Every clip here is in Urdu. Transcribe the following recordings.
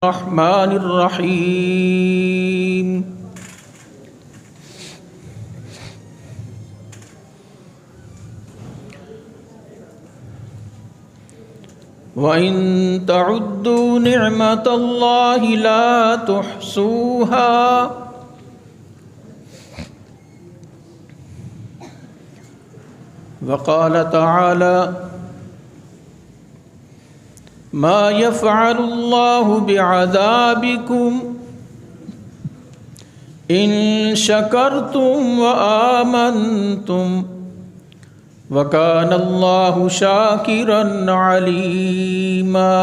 الرحمن الرحیم وَإِن تَعُدُّوا نِعْمَةَ اللَّهِ لَا تُحْصُوهَا وقال تعالى ما يفعل الله بعذابكم إن شكرتم وآمنتم وكان الله شاكرا عليما۔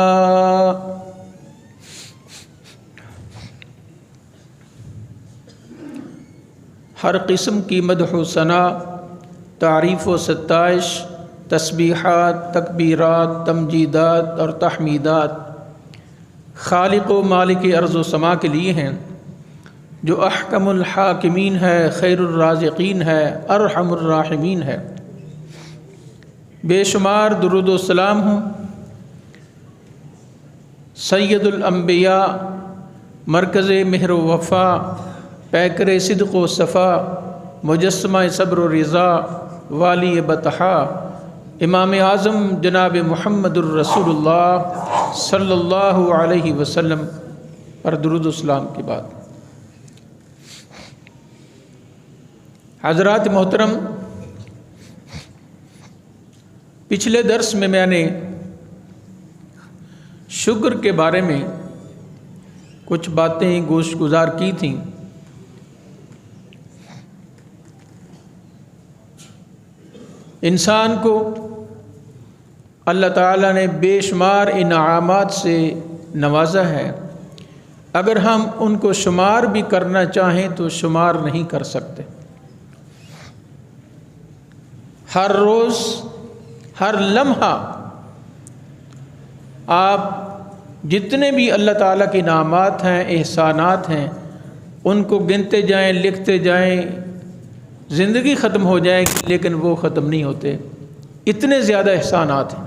ہر قسم کی مدح و ثنا، تعریف و ستائش، تسبیحات، تکبیرات، تمجیدات اور تحمیدات خالق و مالک ارض و سما کے لیے ہیں، جو احکم الحاکمین ہے، خیر الرازقین ہے، ارحم الراحمین ہے۔ بے شمار درود و سلام ہوں سید الانبیاء، مرکز مہر و وفا، پیکر صدق و صفا، مجسمہ صبر و رضا، والی بطحا، امام اعظم جناب محمد الرسول اللہ صلی اللہ علیہ وسلم پر درود و سلام کے بعد، حضرات محترم، پچھلے درس میں نے شکر کے بارے میں کچھ باتیں گوش گزار کی تھیں۔ انسان کو اللہ تعالیٰ نے بے شمار انعامات سے نوازا ہے، اگر ہم ان کو شمار بھی کرنا چاہیں تو شمار نہیں کر سکتے۔ ہر روز، ہر لمحہ آپ جتنے بھی اللہ تعالیٰ کے انعامات ہیں، احسانات ہیں، ان کو گنتے جائیں، لکھتے جائیں، زندگی ختم ہو جائے گی لیکن وہ ختم نہیں ہوتے، اتنے زیادہ احسانات ہیں۔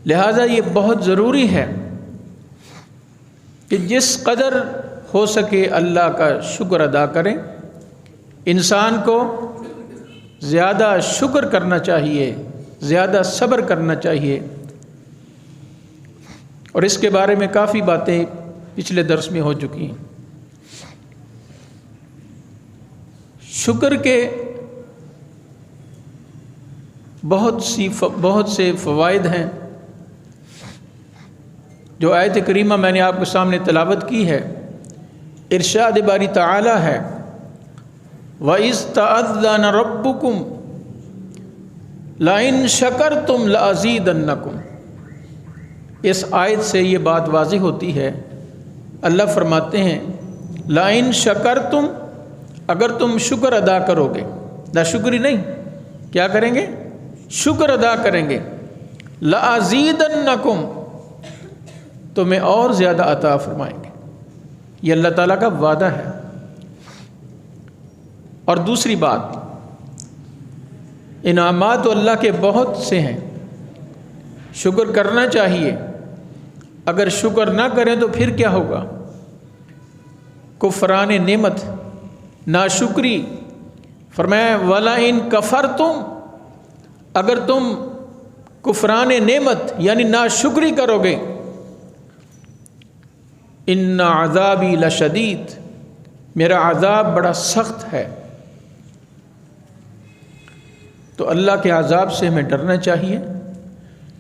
لہٰذا یہ بہت ضروری ہے کہ جس قدر ہو سکے اللہ کا شکر ادا کریں۔ انسان کو زیادہ شکر کرنا چاہیے، زیادہ صبر کرنا چاہیے، اور اس کے بارے میں کافی باتیں پچھلے درس میں ہو چکی ہیں۔ شکر کے بہت سے فوائد ہیں۔ جو آیت کریمہ میں نے آپ کے سامنے تلاوت کی ہے، ارشاد باری تعالی ہے وَإِذْ تَأَذَّنَ رَبُّكُمْ لَئِن شَكَرْتُمْ لَأَزِيدَنَّكُمْ۔ اس آیت سے یہ بات واضح ہوتی ہے، اللہ فرماتے ہیں لَئِن شَكَرْتُمْ، اگر تم شکر ادا کرو گے، ناشکری نہیں، کیا کریں گے؟ شکر ادا کریں گے، لَأَزِيدَنَّكُمْ، تمہیں اور زیادہ عطا فرمائیں گے۔ یہ اللہ تعالیٰ کا وعدہ ہے۔ اور دوسری بات، انعامات تو اللہ کے بہت سے ہیں، شکر کرنا چاہیے۔ اگر شکر نہ کریں تو پھر کیا ہوگا؟ کفران نعمت، ناشکری۔ فرمایا وَلَئِن كَفَرْتُمْ، اگر تم کفران نعمت یعنی ناشکری کرو گے، ان عذابی لشدید، میرا عذاب بڑا سخت ہے۔ تو اللہ کے عذاب سے ہمیں ڈرنا چاہیے،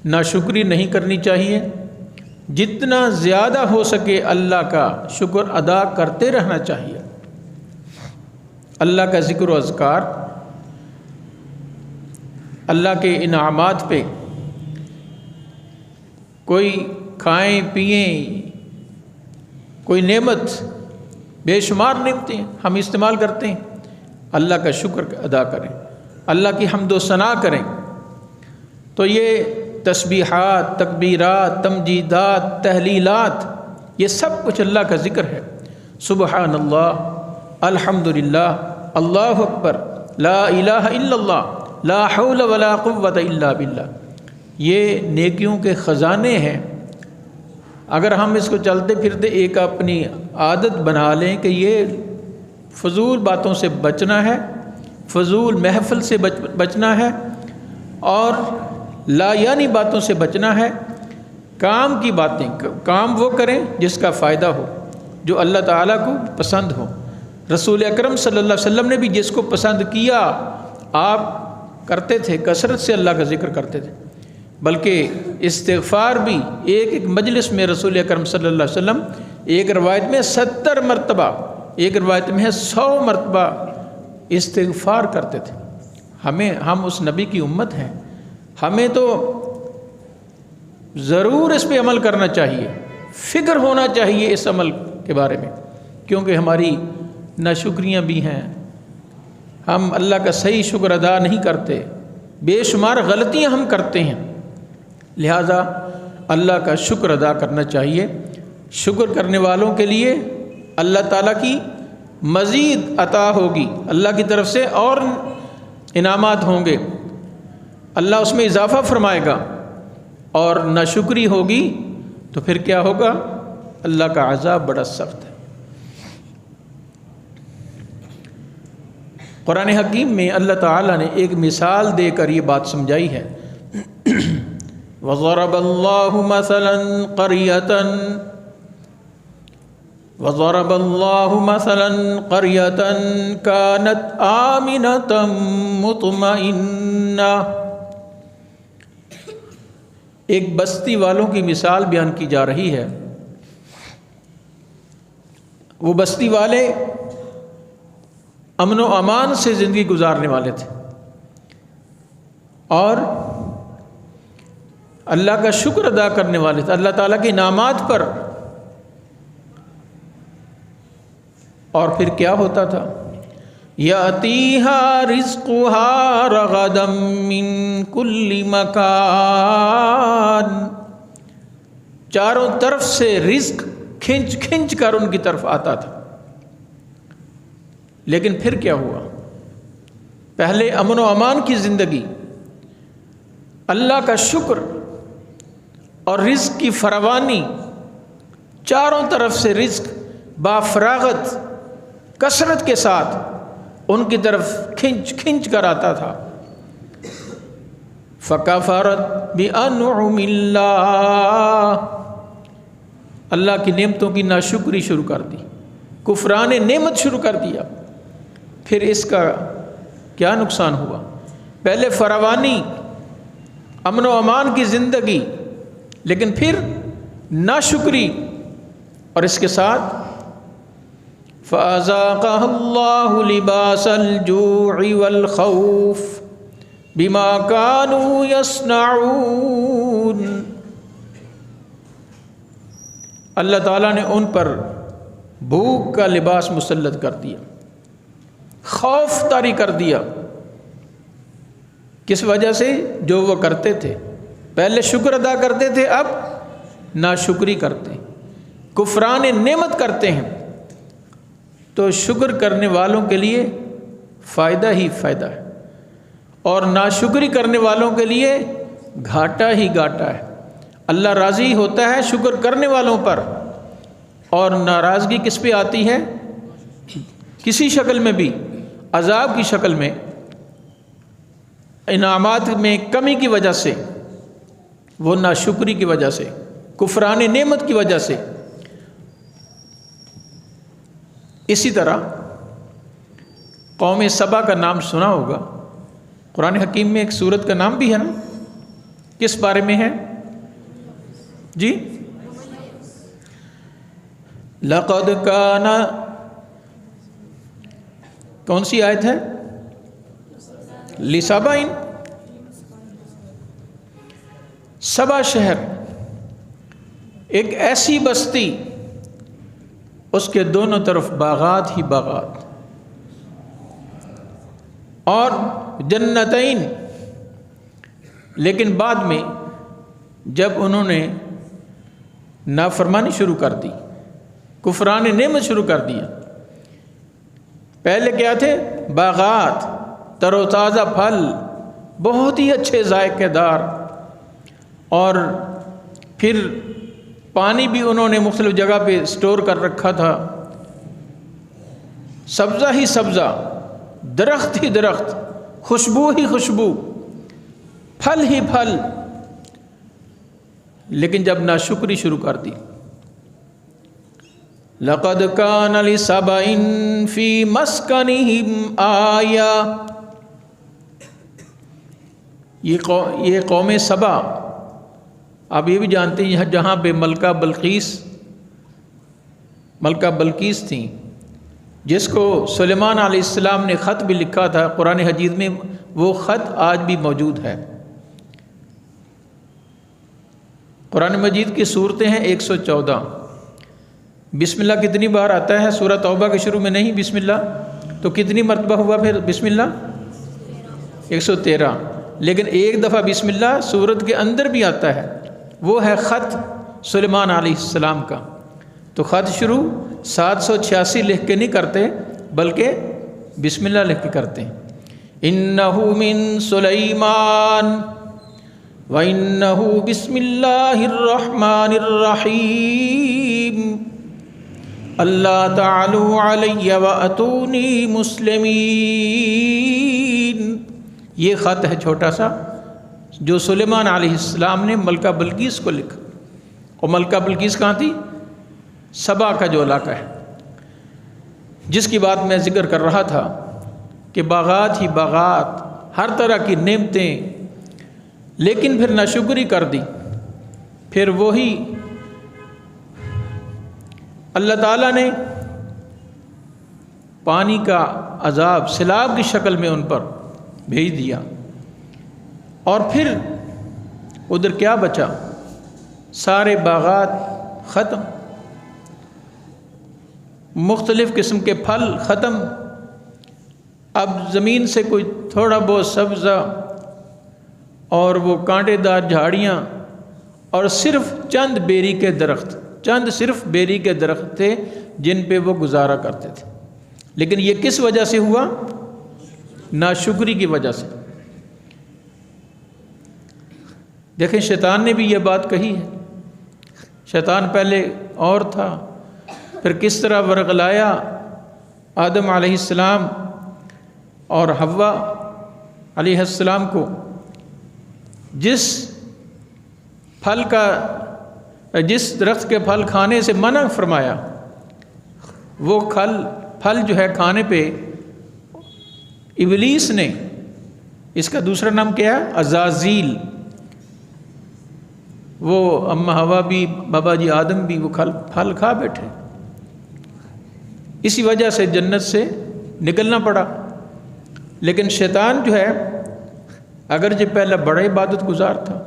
ناشکری نہیں کرنی چاہیے، جتنا زیادہ ہو سکے اللہ کا شکر ادا کرتے رہنا چاہیے۔ اللہ کا ذکر و اذکار، اللہ کے انعامات پہ کوئی کھائیں پئیں، کوئی نعمت، بے شمار نعمتیں ہم استعمال کرتے ہیں، اللہ کا شکر ادا کریں، اللہ کی حمد و ثنا کریں۔ تو یہ تسبیحات، تکبیرات، تمجیدات، تحلیلات، یہ سب کچھ اللہ کا ذکر ہے۔ سبحان اللہ، الحمدللہ، اللہ اکبر، لا الہ الا اللہ، لا حول ولا قوت الا باللہ، یہ نیکیوں کے خزانے ہیں، اگر ہم اس کو چلتے پھرتے ایک اپنی عادت بنا لیں کہ یہ فضول باتوں سے بچنا ہے، فضول محفل سے بچنا ہے، اور لا یعنی باتوں سے بچنا ہے، کام کی باتیں، کام وہ کریں جس کا فائدہ ہو، جو اللہ تعالیٰ کو پسند ہو۔ رسول اکرم صلی اللہ علیہ وسلم نے بھی جس کو پسند کیا آپ کرتے تھے، کثرت سے اللہ کا ذکر کرتے تھے، بلکہ استغفار بھی ایک مجلس میں رسول اکرم صلی اللہ علیہ وسلم ایک روایت میں 70 مرتبہ، ایک روایت میں 100 مرتبہ استغفار کرتے تھے۔ ہم اس نبی کی امت ہیں، ہمیں تو ضرور اس پہ عمل کرنا چاہیے، فکر ہونا چاہیے اس عمل کے بارے میں، کیونکہ ہماری ناشکریاں بھی ہیں، ہم اللہ کا صحیح شکر ادا نہیں کرتے، بے شمار غلطیاں ہم کرتے ہیں، لہذا اللہ کا شکر ادا کرنا چاہیے۔ شکر کرنے والوں کے لیے اللہ تعالیٰ کی مزید عطا ہوگی، اللہ کی طرف سے اور انعامات ہوں گے، اللہ اس میں اضافہ فرمائے گا، اور ناشکری ہوگی تو پھر کیا ہوگا؟ اللہ کا عذاب بڑا سخت ہے۔ قرآن حکیم میں اللہ تعالیٰ نے ایک مثال دے کر یہ بات سمجھائی ہے۔ وَضَرَبَ اللَّهُ مَثَلًا قَرْيَةً كَانَتْ آمِنَةً مُطْمَئِنَّةً۔ ایک بستی والوں کی مثال بیان کی جا رہی ہے۔ وہ بستی والے امن و امان سے زندگی گزارنے والے تھے، اور اللہ کا شکر ادا کرنے والے تھے، اللہ تعالیٰ کے انعامات پر۔ اور پھر کیا ہوتا تھا؟ یَأْتِیہا رِزْقُہا رَغَدًا مِّن کُلِّ مَکَان، چاروں طرف سے رزق کھنچ کھنچ کر ان کی طرف آتا تھا۔ لیکن پھر کیا ہوا؟ پہلے امن و امان کی زندگی، اللہ کا شکر اور رزق کی فراوانی، چاروں طرف سے رزق بافراغت کثرت کے ساتھ ان کی طرف کھنچ کھنچ کر آتا تھا۔ فَكَفَرَتْ بِأَنْعُمِ اللَّهِ، اللہ کی نعمتوں کی ناشکری شروع کر دی، کفران نعمت شروع کر دیا۔ پھر اس کا کیا نقصان ہوا؟ پہلے فراوانی، امن و امان کی زندگی، لیکن پھر ناشکری، اور اس کے ساتھ فَأَذَاقَهَا اللَّهُ لِبَاسَ الْجُوعِ وَالْخَوْفِ بِمَا كَانُوا يَصْنَعُونَ، اللہ تعالیٰ نے ان پر بھوک کا لباس مسلط کر دیا، خوف طاری کر دیا۔ کس وجہ سے؟ جو وہ کرتے تھے، پہلے شکر ادا کرتے تھے، اب ناشکری کرتے ہیں، کفران نعمت کرتے ہیں۔ تو شکر کرنے والوں کے لیے فائدہ ہی فائدہ ہے، اور ناشکری کرنے والوں کے لیے گھاٹا ہی گھاٹا ہے۔ اللہ راضی ہوتا ہے شکر کرنے والوں پر، اور ناراضگی کس پہ آتی ہے؟ کسی شکل میں بھی، عذاب کی شکل میں، انعامات میں کمی کی وجہ سے، وہ ناشکری کی وجہ سے، کفران نعمت کی وجہ سے۔ اسی طرح قوم سبا کا نام سنا ہوگا، قرآن حکیم میں ایک سورت کا نام بھی ہے نا، کس بارے میں ہے جی؟ لقد کان، کون سی آیت ہے؟ لسبعین، سبا شہر ایک ایسی بستی، اس کے دونوں طرف باغات ہی باغات، اور جنتین، لیکن بعد میں جب انہوں نے نافرمانی شروع کر دی، کفران نعمت شروع کر دیا، پہلے کیا تھے؟ باغات، تر و تازہ پھل، بہت ہی اچھے ذائقے دار، اور پھر پانی بھی انہوں نے مختلف جگہ پہ سٹور کر رکھا تھا، سبزہ ہی سبزہ، درخت ہی درخت، خوشبو ہی خوشبو، پھل ہی پھل، لیکن جب ناشکری شروع کر دی، لَقَدْ كَانَ لِسَبَإٍ فِي مَسْكَنِهِمْ آیَةٌ، یہ قوم سبا، آپ یہ بھی جانتے ہیں جہاں پہ ملکہ بلقیس تھیں، جس کو سلیمان علیہ السلام نے خط بھی لکھا تھا، قرآن حدیث میں وہ خط آج بھی موجود ہے۔ قرآن مجید کی صورتیں ہیں 114۔ بسم اللہ کتنی بار آتا ہے؟ سورہ توبہ کے شروع میں نہیں بسم اللہ، تو کتنی مرتبہ ہوا پھر بسم اللہ؟ 113۔ لیکن ایک دفعہ بسم اللہ سورت کے اندر بھی آتا ہے، وہ ہے خط سلیمان علیہ السلام کا۔ تو خط شروع 786 لکھ کے نہیں کرتے، بلکہ بسم اللہ لکھ کے کرتے ہیں۔ اِنَّهُ مِن سُلَيْمَانَ وَإِنَّهُ بِسْمِ اللَّهِ الرَّحْمَنِ الرَّحِيمِ اللہ تعالوا علی واتونی مسلمین۔ یہ خط ہے چھوٹا سا جو سلیمان علیہ السلام نے ملکہ بلقیس کو لکھا، اور ملکہ بلقیس کہاں تھی؟ سبا کا جو علاقہ ہے، جس کی بات میں ذکر کر رہا تھا کہ باغات ہی باغات، ہر طرح کی نعمتیں، لیکن پھر ناشکری کر دی۔ پھر وہی اللہ تعالیٰ نے پانی کا عذاب سیلاب کی شکل میں ان پر بھیج دیا، اور پھر ادھر کیا بچا؟ سارے باغات ختم، مختلف قسم کے پھل ختم، اب زمین سے کوئی تھوڑا بہت سبزہ اور وہ کانٹے دار جھاڑیاں، اور صرف چند بیری کے درخت، صرف بیری کے درخت تھے جن پہ وہ گزارا کرتے تھے۔ لیکن یہ کس وجہ سے ہوا؟ ناشکری کی وجہ سے۔ دیکھیں شیطان نے بھی یہ بات کہی ہے، شیطان پہلے اور تھا، پھر کس طرح ورغلایا آدم علیہ السلام اور حوا علیہ السلام کو، جس درخت کے پھل کھانے سے منع فرمایا، وہ پھل جو ہے کھانے پہ ابلیس نے، اس کا دوسرا نام کیا ہے؟ عزازیل، وہ اماں حوا بھی بابا جی آدم بھی وہ پھل کھا بیٹھے، اسی وجہ سے جنت سے نکلنا پڑا۔ لیکن شیطان جو ہے اگرچہ پہلا بڑا عبادت گزار تھا،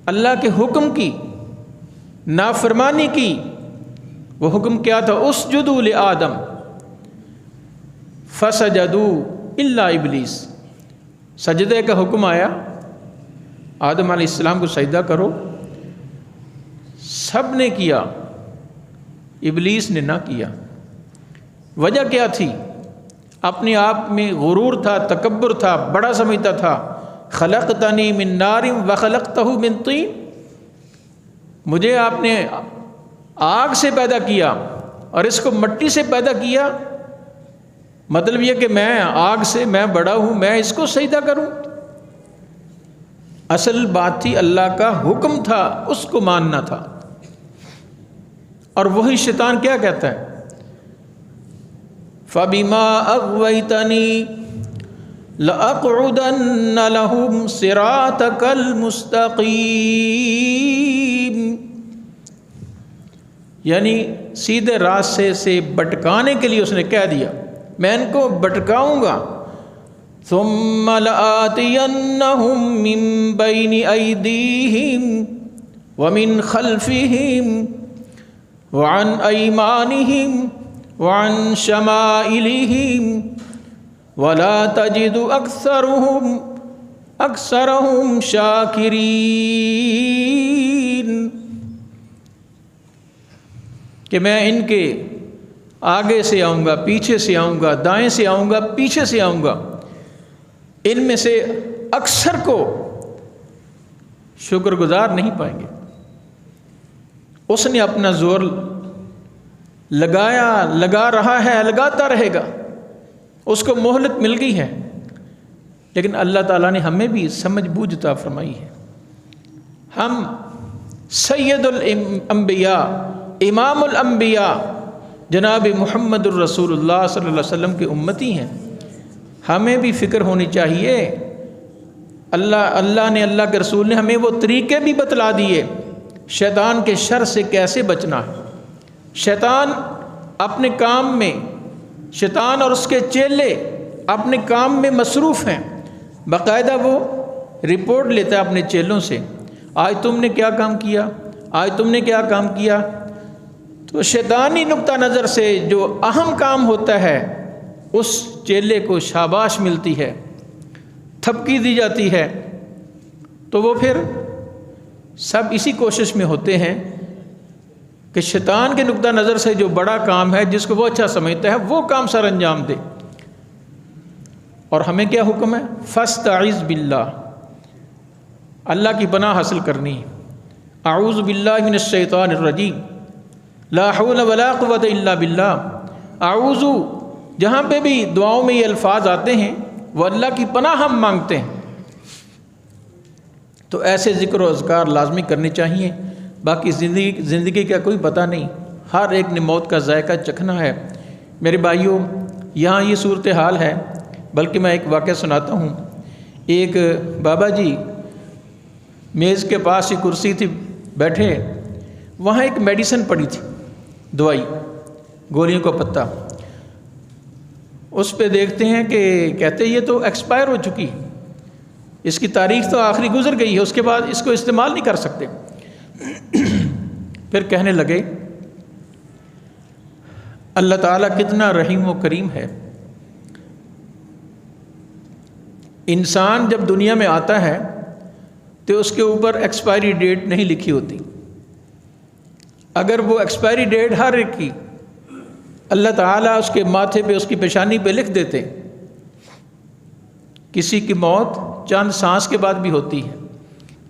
اللہ کے حکم کی نافرمانی کی۔ وہ حکم کیا تھا؟ اسجدوا لآدم فسجدوا الا ابلیس، سجدے کا حکم آیا، آدم علیہ السلام کو سجدہ کرو، سب نے کیا، ابلیس نے نہ کیا۔ وجہ کیا تھی؟ اپنے آپ میں غرور تھا، تکبر تھا، بڑا سمجھتا تھا۔ خلقتنی من نار وخلقتہ من طین، مجھے آپ نے آگ سے پیدا کیا اور اس کو مٹی سے پیدا کیا، مطلب یہ کہ میں آگ سے میں بڑا ہوں، میں اس کو سجدہ کروں۔ اصل بات تھی اللہ کا حکم تھا، اس کو ماننا تھا۔ اور وہی شیطان کیا کہتا ہے؟ فَبِمَا أَغْوَيْتَنِي لَأَقْعُدَنَّ لَهُمْ صِرَاطَكَ الْمُسْتَقِيمِ، یعنی سیدھے راستے سے بٹکانے کے لیے اس نے کہہ دیا میں ان کو بٹکاؤں گا۔ ثُمَّ لَآتِيَنَّهُمْ مِنْ بَيْنِ أَيْدِيهِمْ وَمِنْ خَلْفِهِمْ وَعَنْ أَيْمَانِهِمْ وَعَنْ شَمَائِلِهِمْ وَلَا تَجِدُ أَكْثَرَهُمْ شَاكِرِينَ، کہ میں ان کے آگے سے آؤں گا، پیچھے سے آؤں گا، دائیں سے آؤں گا، پیچھے سے آؤں گا، ان میں سے اکثر کو شکر گزار نہیں پائیں گے۔ اس نے اپنا زور لگا رہا ہے، لگاتا رہے گا، اس کو مہلت مل گئی ہے، لیکن اللہ تعالیٰ نے ہمیں بھی سمجھ بوجھ عطا فرمائی ہے۔ ہم سید الانبیاء، امام الانبیاء جناب محمد الرسول اللہ صلی اللہ علیہ وسلم کے امتی ہیں، ہمیں بھی فکر ہونی چاہیے۔ اللہ نے، اللہ کے رسول نے ہمیں وہ طریقے بھی بتلا دیے شیطان کے شر سے کیسے بچنا ہے۔ شیطان اپنے کام میں، شیطان اور اس کے چیلے اپنے کام میں مصروف ہیں، باقاعدہ وہ رپورٹ لیتا ہے اپنے چیلوں سے، آج تم نے کیا کام کیا، آج تم نے کیا کام کیا۔ تو شیطانی نقطہ نظر سے جو اہم کام ہوتا ہے اس چیلے کو شاباش ملتی ہے، تھپکی دی جاتی ہے، تو وہ پھر سب اسی کوشش میں ہوتے ہیں کہ شیطان کے نقطہ نظر سے جو بڑا کام ہے، جس کو وہ اچھا سمجھتا ہے، وہ کام سر انجام دے۔ اور ہمیں کیا حکم ہے؟ فاستعذ باللہ، اللہ کی پناہ حاصل کرنی ہے۔ اعوذ باللہ من الشیطان الرجیم، لا حول ولا قوت الا باللہ۔ اعوذ، جہاں پہ بھی دعاؤں میں یہ الفاظ آتے ہیں وہ اللہ کی پناہ ہم مانگتے ہیں، تو ایسے ذکر و اذکار لازمی کرنے چاہیے۔ باقی زندگی کا کوئی پتہ نہیں، ہر ایک نے موت کا ذائقہ چکھنا ہے۔ میرے بھائیوں، یہاں یہ صورتحال ہے، بلکہ میں ایک واقعہ سناتا ہوں۔ ایک بابا جی میز کے پاس ایک کرسی تھی بیٹھے، وہاں ایک میڈیسن پڑی تھی، دوائی، گولیوں کا پتہ۔ اس پہ دیکھتے ہیں کہ کہتے یہ تو ایکسپائر ہو چکی، اس کی تاریخ تو آخری گزر گئی ہے، اس کے بعد اس کو استعمال نہیں کر سکتے۔ پھر کہنے لگے اللہ تعالیٰ کتنا رحیم و کریم ہے، انسان جب دنیا میں آتا ہے تو اس کے اوپر ایکسپائری ڈیٹ نہیں لکھی ہوتی، اگر وہ ایکسپائری ڈیٹ ہر ایک کی اللہ تعالیٰ اس کے ماتھے پہ، اس کی پیشانی پہ لکھ دیتے۔ کسی کی موت چند سانس کے بعد بھی ہوتی ہے،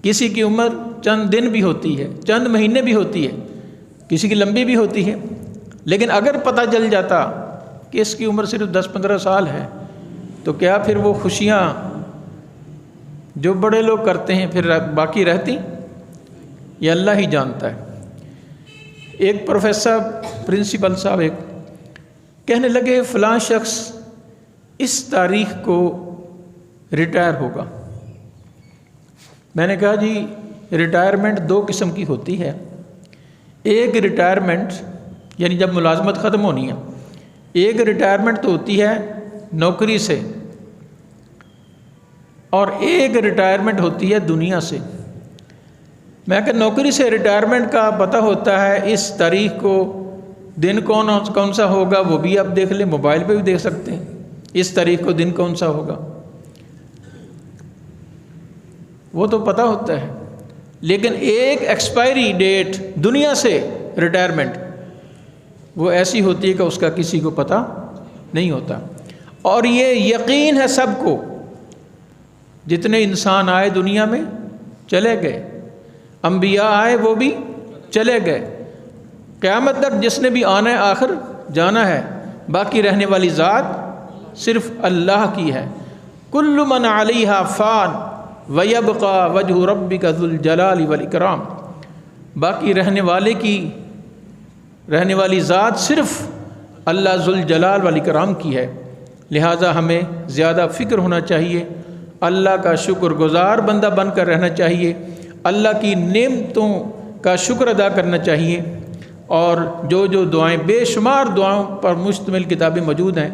کسی کی عمر چند دن بھی ہوتی ہے، چند مہینے بھی ہوتی ہے، کسی کی لمبی بھی ہوتی ہے، لیکن اگر پتہ چل جاتا کہ اس کی عمر صرف 10-15 سال ہے تو کیا پھر وہ خوشیاں جو بڑے لوگ کرتے ہیں پھر باقی رہتی؟ یہ اللہ ہی جانتا ہے۔ ایک پروفیسر، پرنسپل صاحب ایک کہنے لگے فلاں شخص اس تاریخ کو ریٹائر ہوگا۔ میں نے کہا جی ریٹائرمنٹ 2 قسم کی ہوتی ہے، ایک ریٹائرمنٹ یعنی جب ملازمت ختم ہونی ہے، ایک ریٹائرمنٹ تو ہوتی ہے نوکری سے، اور ایک ریٹائرمنٹ ہوتی ہے دنیا سے۔ میں کہ نوکری سے ریٹائرمنٹ کا پتہ ہوتا ہے، اس تاریخ کو دن کون سا ہوگا وہ بھی آپ دیکھ لیں، موبائل پہ بھی دیکھ سکتے ہیں، اس تاریخ کو دن کون سا ہوگا، وہ تو پتہ ہوتا ہے۔ لیکن ایک ایکسپائری ڈیٹ دنیا سے ریٹائرمنٹ، وہ ایسی ہوتی ہے کہ اس کا کسی کو پتہ نہیں ہوتا۔ اور یہ یقین ہے سب کو، جتنے انسان آئے دنیا میں چلے گئے، انبیاء آئے وہ بھی چلے گئے، قیامت تک جس نے بھی آنا ہے آخر جانا ہے، باقی رہنے والی ذات صرف اللہ کی ہے۔ کل من علیہا فان وَيَبْقَى وَجْهُ رَبِّكَ ذُو الْجَلَالِ وَالْإِكْرَامِ، باقی رہنے والی ذات صرف اللہ ذو الجلال والاکرام کی ہے۔ لہٰذا ہمیں زیادہ فکر ہونا چاہیے، اللہ کا شکر گزار بندہ بن کر رہنا چاہیے، اللہ کی نعمتوں کا شکر ادا کرنا چاہیے، اور جو دعائیں، بے شمار دعاؤں پر مشتمل کتابیں موجود ہیں۔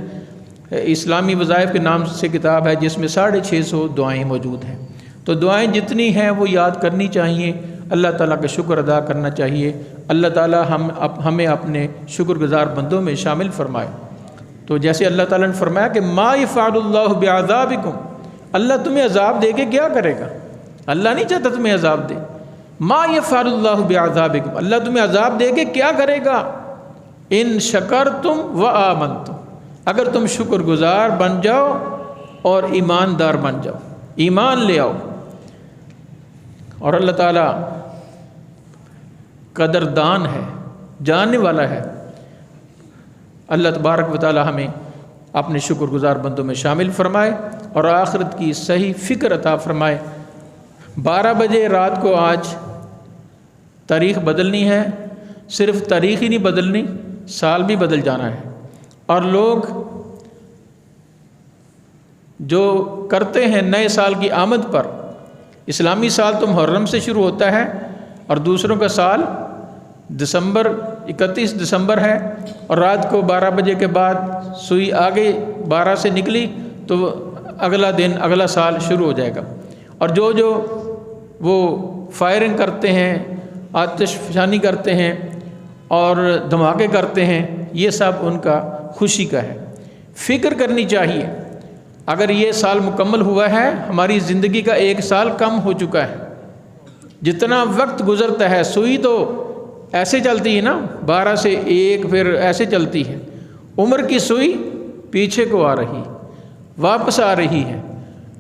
اسلامی وظائف کے نام سے کتاب ہے جس میں 650 دعائیں موجود ہیں، تو دعائیں جتنی ہیں وہ یاد کرنی چاہیے، اللہ تعالیٰ کا شکر ادا کرنا چاہیے۔ اللہ تعالیٰ ہمیں اپنے شکر گزار بندوں میں شامل فرمائے۔ تو جیسے اللہ تعالیٰ نے فرمایا کہ ما یفعل اللہ بعذابکم، اللہ تمہیں عذاب دے کے کیا کرے گا؟ اللہ نہیں چاہتا تمہیں عذاب دے۔ ما یفعل اللہ بعذابکم، اللہ تمہیں عذاب دے کے کیا کرے گا؟ ان شکرتم وآمنتم، اگر تم شکر گزار بن جاؤ اور ایماندار بن جاؤ، ایمان لے آؤ۔ اور اللہ تعالیٰ قدردان ہے، جاننے والا ہے۔ اللہ تبارک و تعالی ہمیں اپنے شکر گزار بندوں میں شامل فرمائے اور آخرت کی صحیح فکر عطا فرمائے۔ 12 بجے رات کو آج تاریخ بدلنی ہے، صرف تاریخ ہی نہیں بدلنی، سال بھی بدل جانا ہے۔ اور لوگ جو کرتے ہیں نئے سال کی آمد پر، اسلامی سال تو محرم سے شروع ہوتا ہے اور دوسروں کا سال دسمبر 31 دسمبر ہے، اور رات کو 12 بجے کے بعد سوئی آگے 12 سے نکلی تو اگلا دن اگلا سال شروع ہو جائے گا۔ اور جو وہ فائرنگ کرتے ہیں، آتش فشانی کرتے ہیں اور دھماکے کرتے ہیں، یہ سب ان کا خوشی کا ہے۔ فکر کرنی چاہیے، اگر یہ سال مکمل ہوا ہے، ہماری زندگی کا 1 سال کم ہو چکا ہے۔ جتنا وقت گزرتا ہے، سوئی تو ایسے چلتی ہے نا، 12 سے 1 پھر ایسے چلتی ہے، عمر کی سوئی پیچھے کو آ رہی، واپس آ رہی ہے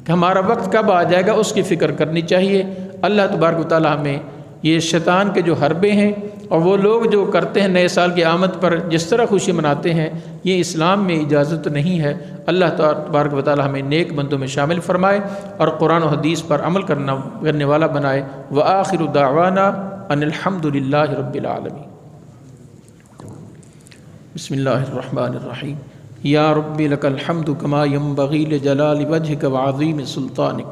کہ ہمارا وقت کب آ جائے گا، اس کی فکر کرنی چاہیے۔ اللہ تبارک و تعالی ہمیں یہ شیطان کے جو حربے ہیں اور وہ لوگ جو کرتے ہیں نئے سال کی آمد پر جس طرح خوشی مناتے ہیں، یہ اسلام میں اجازت نہیں ہے۔ اللہ تبارک و تعالی ہمیں نیک بندوں میں شامل فرمائے اور قرآن و حدیث پر عمل کرنے والا بنائے۔ وآخر دعوانا ان الحمد للہ رب العالمین۔ بسم اللہ الرحمن الرحیم۔ یا رب لک الحمد کما ینبغی لجلال وجہک وعظیم سلطانک۔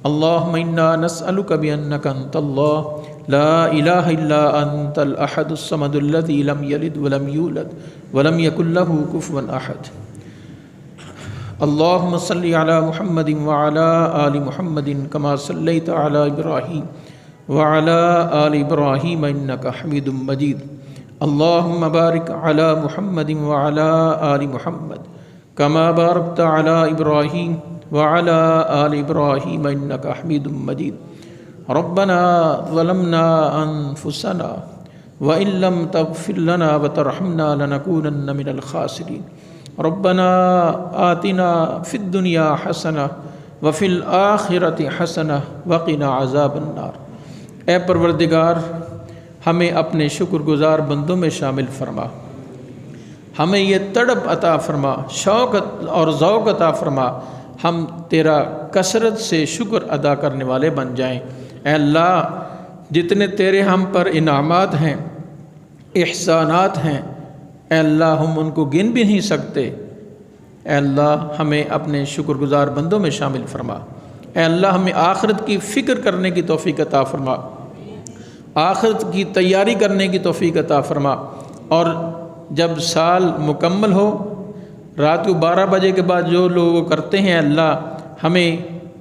اللہم انا نسألک بأنک انت اللہ لا الہ الا انت الاحد الصمد الذی لم یلد ولم یولد ولم یکن لہ کفوا احد۔ اللہم صلی علی محمد وعلی آل محمد کما صلیت علی ابراہیم وعلی آل ابراہیم انک حمید مجید۔ اللہم بارک علی محمد وعلی آل محمد کما بارکت علی ابراہیم وعلی آل ابراہیم انک حمید مجید۔ ربنا ظلمنا انفسنا وان لم تغفر لنا وترحمنا لنکونن من الخاسرین۔ ربنا آتنا فی الدنیا حسنہ وفی الآخرۃ حسنہ وقنا عذاب النار۔ اے پروردگار، ہمیں اپنے شکر گزار بندوں میں شامل فرما، ہمیں یہ تڑپ عطا فرما، شوق اور ذوق عطا فرما، ہم تیرا کثرت سے شکر ادا کرنے والے بن جائیں۔ اے اللہ، جتنے تیرے ہم پر انعامات ہیں، احسانات ہیں، اے اللہ ہم ان کو گن بھی نہیں سکتے۔ اے اللہ ہمیں اپنے شکر گزار بندوں میں شامل فرما۔ اے اللہ ہمیں آخرت کی فکر کرنے کی توفیق عطا فرما، آخرت کی تیاری کرنے کی توفیق عطا فرما، اور جب سال مکمل ہو، رات کو 12 بجے کے بعد جو لوگ کرتے ہیں، اللہ ہمیں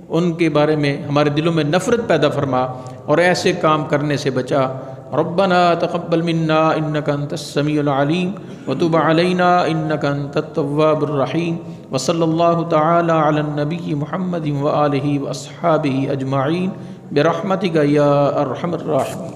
ان کے بارے میں ہمارے دلوں میں نفرت پیدا فرما اور ایسے کام کرنے سے بچا۔ ربنا تقبل منا انک انت السمیع العلیم وتب علینا انک انت التواب الرحیم۔ وصلی اللہ تعالی علی النبی محمد وآلہ واصحابہ اجمعین برحمتک یا ارحم الراحمین۔